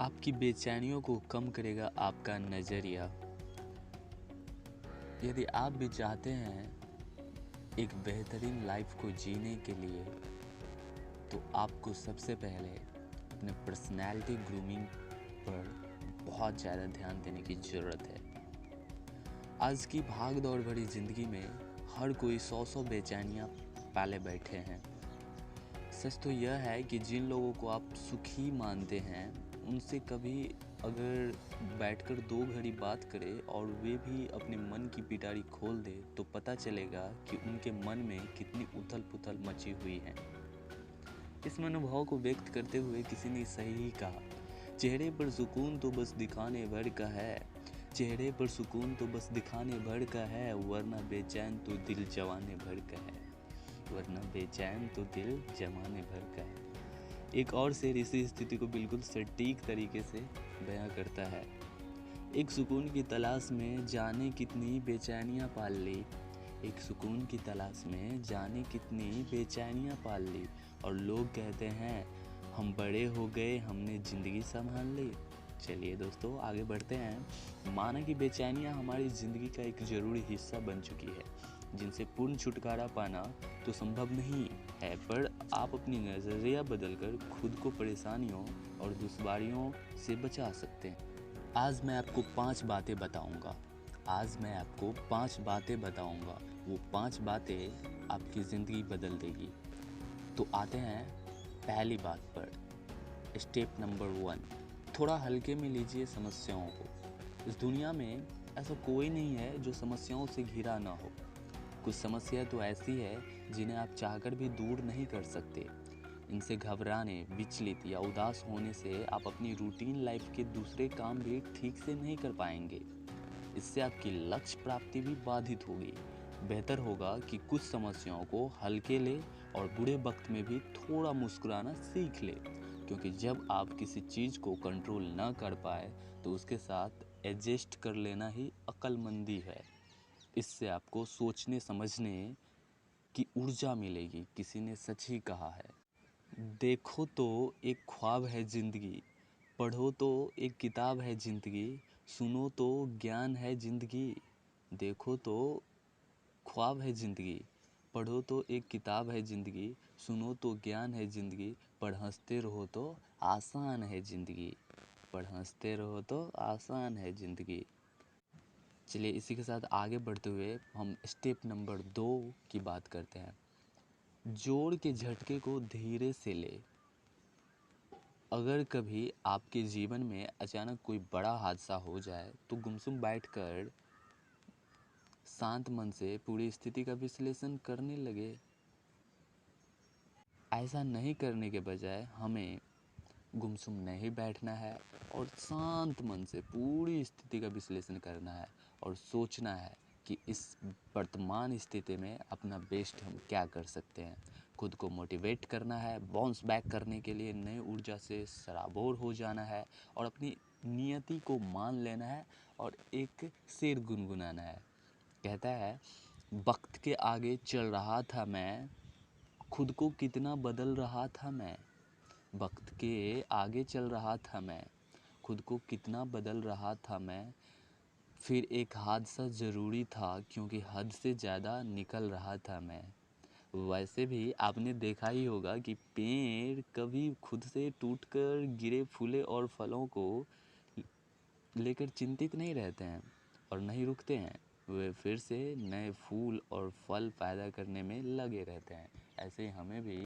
आपकी बेचैनियों को कम करेगा आपका नज़रिया। यदि आप भी चाहते हैं एक बेहतरीन लाइफ को जीने के लिए, तो आपको सबसे पहले अपने पर्सनैलिटी ग्रूमिंग पर बहुत ज़्यादा ध्यान देने की ज़रूरत है। आज की भाग दौड़ भरी ज़िंदगी में हर कोई सौ बेचैनियाँ पाले बैठे हैं। सच तो यह है कि जिन लोगों को आप सुखी मानते हैं उनसे कभी अगर बैठकर 2 घड़ी बात करें और वे भी अपने मन की पिटारी खोल दे, तो पता चलेगा कि उनके मन में कितनी उथल पुथल मची हुई है। इस मनोभाव को व्यक्त करते हुए किसी ने सही ही कहा, चेहरे पर सुकून तो बस दिखाने भर का है, चेहरे पर सुकून तो बस दिखाने भर का है, वरना बेचैन तो दिल जवाने भर का है, वरना बेचैन तो दिल जमाने भर का है। एक और शेर इसी स्थिति को बिल्कुल सटीक तरीके से बयां करता है। एक सुकून की तलाश में जाने कितनी बेचैनियां पाल ली, एक सुकून की तलाश में जाने कितनी बेचैनियां पाल ली, और लोग कहते हैं हम बड़े हो गए, हमने ज़िंदगी संभाल ली। चलिए दोस्तों, आगे बढ़ते हैं। माना कि बेचैनियां हमारी ज़िंदगी का एक ज़रूरी हिस्सा बन चुकी है, जिनसे पूर्ण छुटकारा पाना तो संभव नहीं है, पर आप अपनी नज़रिया बदलकर खुद को परेशानियों और दुश्वारियों से बचा सकते हैं। आज मैं आपको 5 बातें बताऊंगा। वो 5 बातें आपकी ज़िंदगी बदल देगी। तो आते हैं पहली बात पर। स्टेप नंबर 1, थोड़ा हल्के में लीजिए समस्याओं को। इस दुनिया में ऐसा कोई नहीं है जो समस्याओं से घिरा ना हो। कुछ समस्याएं तो ऐसी है जिन्हें आप चाहकर भी दूर नहीं कर सकते। इनसे घबराने, विचलित या उदास होने से आप अपनी रूटीन लाइफ के दूसरे काम भी ठीक से नहीं कर पाएंगे। इससे आपकी लक्ष्य प्राप्ति भी बाधित होगी। बेहतर होगा कि कुछ समस्याओं को हल्के ले और बुरे वक्त में भी थोड़ा मुस्कुराना सीख ले, क्योंकि जब आप किसी चीज़ को कंट्रोल ना कर पाए तो उसके साथ एडजस्ट कर लेना ही अक्लमंदी है। इससे आपको सोचने समझने की ऊर्जा मिलेगी। किसी ने सच ही कहा है, देखो तो एक ख्वाब है ज़िंदगी, पढ़ो तो एक किताब है ज़िंदगी, सुनो तो ज्ञान है ज़िंदगी। देखो तो ख्वाब है ज़िंदगी, पढ़ो तो एक किताब है ज़िंदगी, सुनो तो ज्ञान है ज़िंदगी, पढ़ हंसते रहो तो आसान है ज़िंदगी, पढ़ हंसते रहो तो आसान है ज़िंदगी। चलिए इसी के साथ आगे बढ़ते हुए हम स्टेप नंबर 2 की बात करते हैं। जोड़ के झटके को धीरे से ले। अगर कभी आपके जीवन में अचानक कोई बड़ा हादसा हो जाए तो गुमसुम बैठकर शांत मन से पूरी स्थिति का विश्लेषण करने लगे। ऐसा नहीं करने के बजाय हमें गुमसुम नहीं बैठना है और शांत मन से पूरी स्थिति का विश्लेषण करना है और सोचना है कि इस वर्तमान स्थिति में अपना बेस्ट हम क्या कर सकते हैं। खुद को मोटिवेट करना है, बाउंस बैक करने के लिए नई ऊर्जा से सराबोर हो जाना है और अपनी नियति को मान लेना है और एक शेर गुनगुनाना है। कहता है, वक्त के आगे चल रहा था मैं, खुद को कितना बदल रहा था मैं, वक्त के आगे चल रहा था मैं, खुद को कितना बदल रहा था मैं, फिर एक हादसा ज़रूरी था क्योंकि हद से ज़्यादा निकल रहा था मैं। वैसे भी आपने देखा ही होगा कि पेड़ कभी खुद से टूटकर गिरे फूले और फलों को लेकर चिंतित नहीं रहते हैं और नहीं रुकते हैं, वे फिर से नए फूल और फल पैदा करने में लगे रहते हैं। ऐसे हमें भी